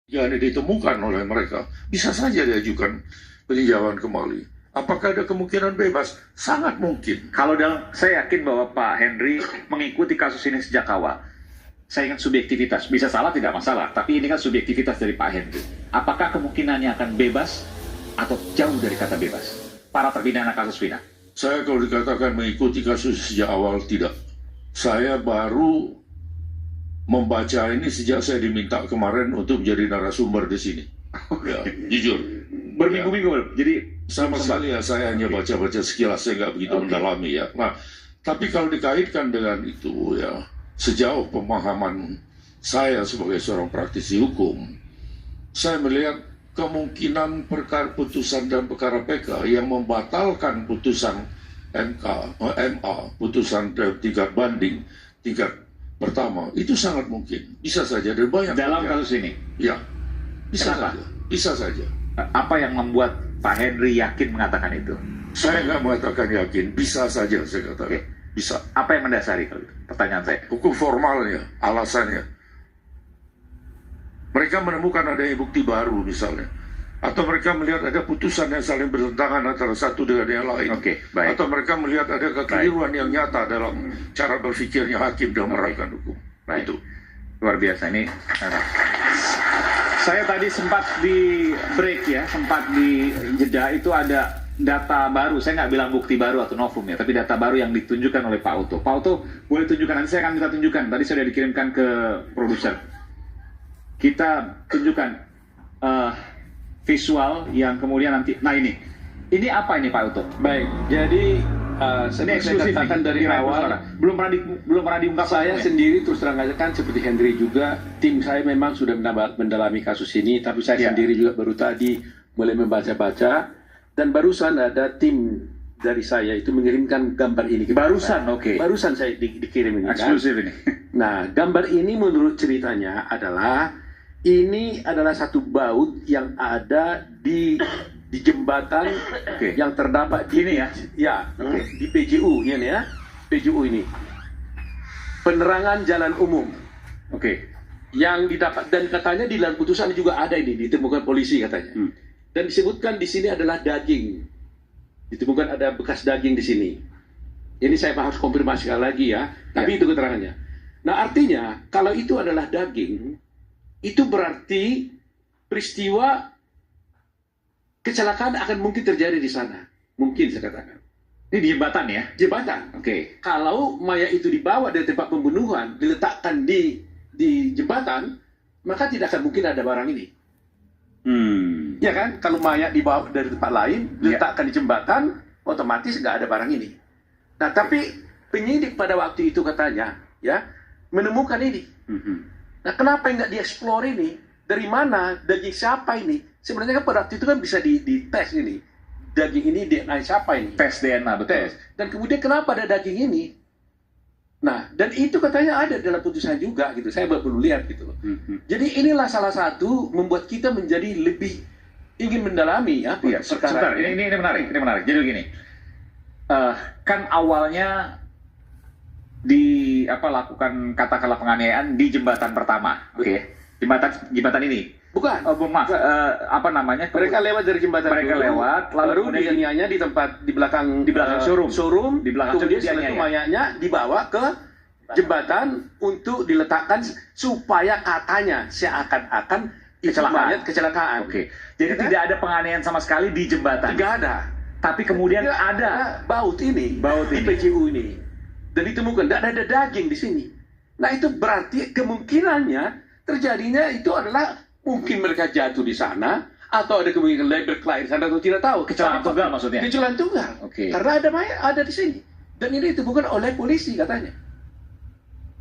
yang ditemukan oleh mereka, bisa saja diajukan peninjauan kembali. Apakah ada kemungkinan bebas? Sangat mungkin. Kalau saya yakin bahwa Pak Henry mengikuti kasus ini sejak awal. Saya ingat subjektivitas, bisa salah tidak masalah, tapi ini kan subjektivitas dari Pak Henry. Apakah kemungkinannya akan bebas atau jauh dari kata bebas? Para terpidana kasus Vina. Saya kalau dikatakan mengikuti kasus sejak awal, tidak. Saya baru membaca ini sejak saya diminta kemarin untuk menjadi narasumber di sini. Ya, jujur. Berminggu-minggu, jadi sama sekali ya, saya hanya baca-baca sekilas, saya nggak begitu mendalami ya. Nah, tapi kalau dikaitkan dengan itu ya, sejauh pemahaman saya sebagai seorang praktisi hukum, saya melihat kemungkinan perkara putusan dan perkara PK yang membatalkan putusan MA, putusan tingkat banding, tingkat pertama, itu sangat mungkin. Bisa saja, dan banyak. Dalam kasus ini? Ya, bisa Kenapa? saja. Bisa saja. Apa yang membuat Pak Henry yakin mengatakan itu? Saya nggak mengatakan yakin, bisa saja saya katakan. Bisa. Apa yang mendasari kalau itu? Pertanyaan saya. Hukum formalnya, alasannya. Mereka menemukan adanya bukti baru misalnya. Atau mereka melihat ada putusan yang saling bertentangan antara satu dengan yang lain. Baik. Atau mereka melihat ada kekeliruan yang nyata dalam cara berpikirnya hakim dalam menerapkan hukum. Baik. Itu. Luar biasa ini. Saya tadi sempat di break ya, sempat di jeda itu ada data baru. Saya nggak bilang bukti baru atau novum ya, tapi data baru yang ditunjukkan oleh Pak Oto. Pak Oto boleh tunjukkan, nanti saya akan minta tunjukkan. Tadi sudah dikirimkan ke produser. Kita tunjukkan visual yang kemudian nanti. Nah ini apa ini Pak Oto? Baik, jadi Ini saya eksklusif katakan nih, dari di Radio awal, Suara. belum pernah diungkap. saya sebelumnya. sendiri terus terang aja kan seperti Henry juga, tim saya memang sudah mendalami kasus ini, tapi saya sendiri juga baru tadi mulai membaca-baca, dan barusan ada tim dari saya itu mengirimkan gambar ini. Barusan, oke. Barusan saya dikirim ini. Eksklusif ini. Nah, gambar ini menurut ceritanya adalah ini adalah satu baut yang ada di jembatan yang terdapat di Ini ya? di PJU ini ya, PJU ini. Penerangan jalan umum. Yang didapat, dan katanya di dalam putusan juga ada ini, ditemukan polisi katanya. Dan disebutkan di sini adalah daging. Ditemukan ada bekas daging di sini. Ini saya harus konfirmasi sekali lagi ya, tapi itu keterangannya. Nah, artinya kalau itu adalah daging, itu berarti peristiwa kecelakaan akan mungkin terjadi di sana. Mungkin saya katakan. Ini di jembatan ya? Jembatan. Kalau mayat itu dibawa dari tempat pembunuhan, diletakkan di jembatan, maka tidak akan mungkin ada barang ini. Ya kan? Kalau mayat dibawa dari tempat lain, diletakkan di jembatan, otomatis nggak ada barang ini. Nah, tapi penyidik pada waktu itu katanya, ya, menemukan ini. Nah, kenapa nggak dieksplor ini? Dari mana? Daging siapa ini? Sebenarnya kan pada waktu itu kan bisa dites ini. Daging ini DNA siapa ini? Tes DNA, betul. Tes. Dan kemudian kenapa ada daging ini? Nah, dan itu katanya ada dalam putusan juga gitu. Saya baru lihat gitu loh. Jadi inilah salah satu membuat kita menjadi lebih ingin mendalami ya Sebentar, perkara ini menarik. Jadi begini. Kan awalnya lakukan katakanlah penganiayaan di jembatan pertama. Jembatan ini. Bukan. Maaf, apa namanya? Mereka lewat dari jembatan Mereka dulu, lewat, lalu kemudian dianiaya di tempat di belakang showroom. Di belakang kemudian showroom setelah itu dianiaya. mayatnya dibawa ke jembatan untuk diletakkan supaya katanya seakan-akan itu mayat kecelakaan. Jadi tidak ada penganiayaan sama sekali di jembatan. Tidak ada. Tapi kemudian ada baut ini di PJU ini. Dan ditemukan tidak ada daging di sini. Nah, itu berarti kemungkinannya terjadinya itu adalah mungkin mereka jatuh di sana, atau ada kemungkinan label klien di sana, atau tidak tahu. Kecelakaan tunggal maksudnya? Kecelakaan tunggal. Karena ada mayat ada di sini. Dan ini ditemukan oleh polisi katanya.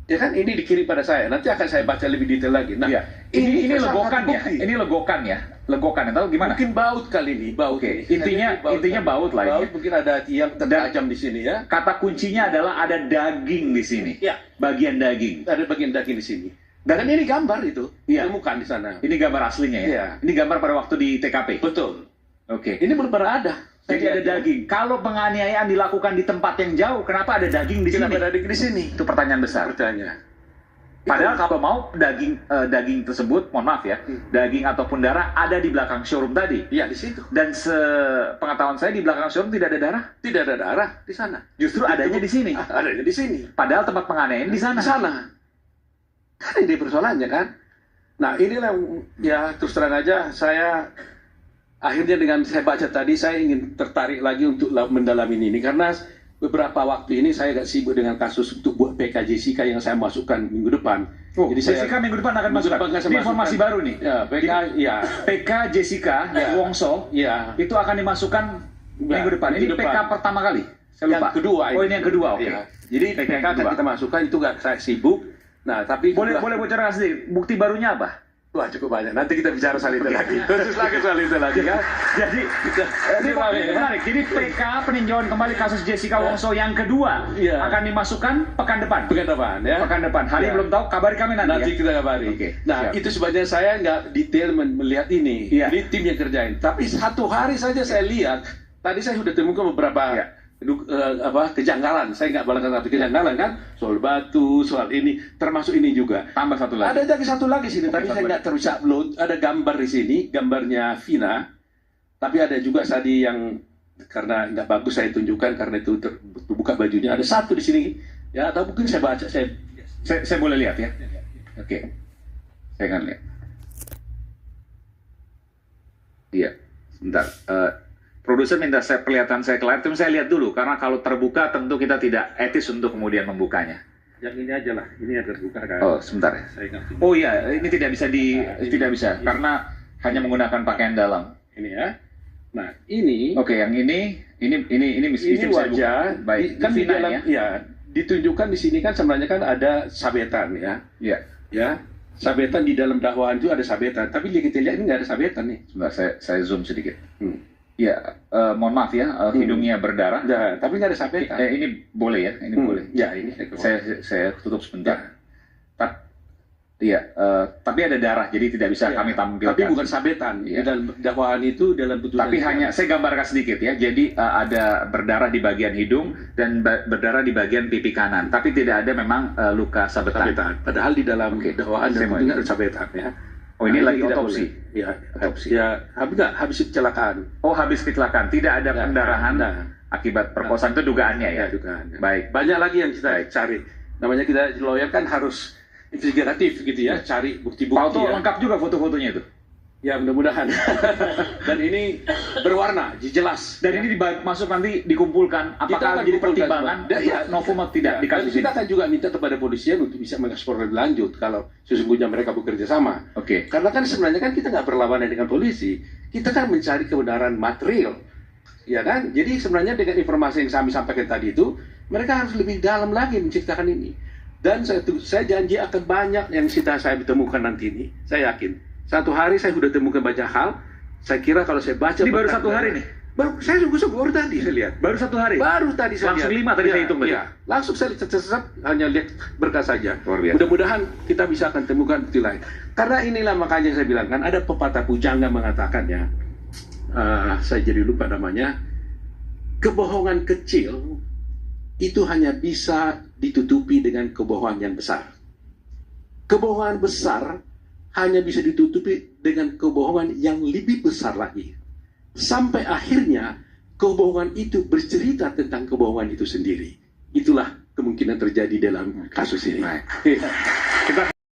Ya kan, ini dikirim pada saya. Nanti akan saya baca lebih detail lagi. Nah, ini legokan ya? Ini legokan ya? Legokan, tahu gimana? Mungkin baut kali ini, baut. Intinya baut lah ini. Baut, mungkin ada yang tertajam di sini ya. Kata kuncinya adalah ada daging di sini. Ya. Bagian daging. Ada bagian daging di sini. Dan ini gambar itu, ditemukan di sana. Ini gambar aslinya ya? Iya. Ini gambar pada waktu di TKP? Betul. Ini belum pernah ada. Jadi ada daging. Kalau penganiayaan dilakukan di tempat yang jauh, kenapa ada daging di sini? Kenapa ada daging di sini? Itu pertanyaan besar. Padahal kalau mau daging tersebut, mohon maaf ya, daging ataupun darah ada di belakang showroom tadi. Iya, di situ. Dan sepengetahuan saya di belakang showroom tidak ada darah. Tidak ada darah di sana. Justru adanya di sini. Adanya di sini. Padahal tempat penganiayaan di sana. Di sana. Kan ini persoalannya kan. Nah inilah ya terus terang aja saya akhirnya dengan saya baca tadi saya ingin tertarik lagi untuk mendalami ini karena beberapa waktu ini saya agak sibuk dengan kasus untuk buat PK Jessica yang saya masukkan minggu depan. Oh, jadi Jessica minggu depan akan masuk. Ini informasi baru nih. Ya, PK ya. PK Jessica ya. Wongso ya. Itu akan dimasukkan minggu depan. Ini PK pertama kali. Saya lupa. Yang kedua. Oh, ini yang kedua. Oke. Ya. Jadi PK akan kita masukkan itu gak saya sibuk. Nah, tapi boleh bocorkan sedikit. Bukti barunya apa? Wah cukup banyak. Nanti kita bicara soal itu lagi. Khusus lagi soal itu lagi kan. Jadi ini menarik. Jadi PK peninjauan kembali kasus Jessica Wongso yang kedua akan dimasukkan pekan depan. Pekan depan ya. Pekan depan. Hari belum tahu. Kabari kami nanti. Nanti kita kabari. Okay. Nah itu sebabnya saya nggak detail melihat ini. Ini tim yang kerjain. Tapi satu hari saja saya lihat. Tadi saya sudah temukan beberapa kejanggalan. Saya nggak balakan tapi kejanggalan kan. Soal batu, soal ini, termasuk ini juga. Tambah satu lagi. Ada lagi satu lagi sini. Tapi saya nggak terus upload. Ada gambar di sini, gambarnya Vina. Tapi ada juga tadi yang karena nggak bagus saya tunjukkan karena itu terbuka bajunya. Ada satu di sini. Ya, atau mungkin saya baca. Saya boleh lihat ya. Oke. Saya akan lihat. Iya. Sebentar. Produser minta kelihatan saya kelar, tapi saya lihat dulu karena kalau terbuka tentu kita tidak etis untuk kemudian membukanya. Yang ini aja lah, ini yang terbuka kan. Oh sebentar ya. Oh iya, ini tidak bisa tidak bisa karena hanya menggunakan pakaian dalam. Ini ya. Nah ini. Oke, yang ini wajah. Baik. Kan di dalam ya ditunjukkan di sini kan sebenarnya kan ada sabetan ya. Iya. Ya. Sabetan di dalam dakwaan itu ada sabetan, tapi kita lihat ini nggak ada sabetan nih. Sebentar, saya zoom sedikit. Ya, mohon maaf ya, hidungnya berdarah. Nah, tapi nggak ada sabetan. Ini boleh ya, ini boleh. Ya, ini saya tutup sebentar. Tapi ada darah, jadi tidak bisa kami tampilkan. Tapi bukan sabetan. Ya. Dalam dakwaan itu dalam putusan. Tapi hanya saya gambarkan sedikit ya. Jadi ada berdarah di bagian hidung dan berdarah di bagian pipi kanan. Tapi tidak ada memang luka sabetan. Padahal di dalam dakwaan dan putusan ada sabetan ya. Oh ini lagi otopsi? Ya, otopsi. Ya, habis kecelakaan. Oh habis kecelakaan, tidak ada pendarahan akibat perkosaan itu dugaannya ya? Dugaannya. Baik. Banyak lagi yang kita cari. Namanya kita lawyer kan harus investigatif gitu ya, cari bukti-bukti. Pak Oto lengkap juga foto-fotonya itu? Ya mudah-mudahan. Dan ini berwarna, jelas. Dan ini masuk nanti dikumpulkan, apakah jadi pertimbangan Novum tidak di kasus ini? Kita akan juga minta kepada polisian untuk bisa mengeksplor lebih lanjut kalau sesungguhnya mereka bekerja sama. Oke. Karena kan sebenarnya kan kita nggak berlawanan dengan polisi, kita kan mencari kebenaran material, ya kan? Jadi sebenarnya dengan informasi yang kami sampaikan tadi itu, mereka harus lebih dalam lagi menceritakan ini. Dan saya janji akan banyak yang saya temukan nanti ini, saya yakin. Satu hari saya sudah temukan banyak hal. Saya kira kalau saya baca ini baru satu hari nih. Saya sungguh-sungguh baru tadi saya lihat. Baru satu hari. Baru tadi saya langsung lihat. 5 tadi saya hitung tadi. Ya, langsung saya hanya lihat berkas saja. Mudah-mudahan kita bisa akan temukan bukti lain. Karena inilah makanya saya bilang kan ada pepatah pujangga mengatakan ya. Saya jadi lupa namanya. Kebohongan kecil itu hanya bisa ditutupi dengan kebohongan yang besar. Kebohongan besar hanya bisa ditutupi dengan kebohongan yang lebih besar lagi. Sampai akhirnya kebohongan itu bercerita tentang kebohongan itu sendiri. Itulah kemungkinan terjadi dalam kasus ini. Kita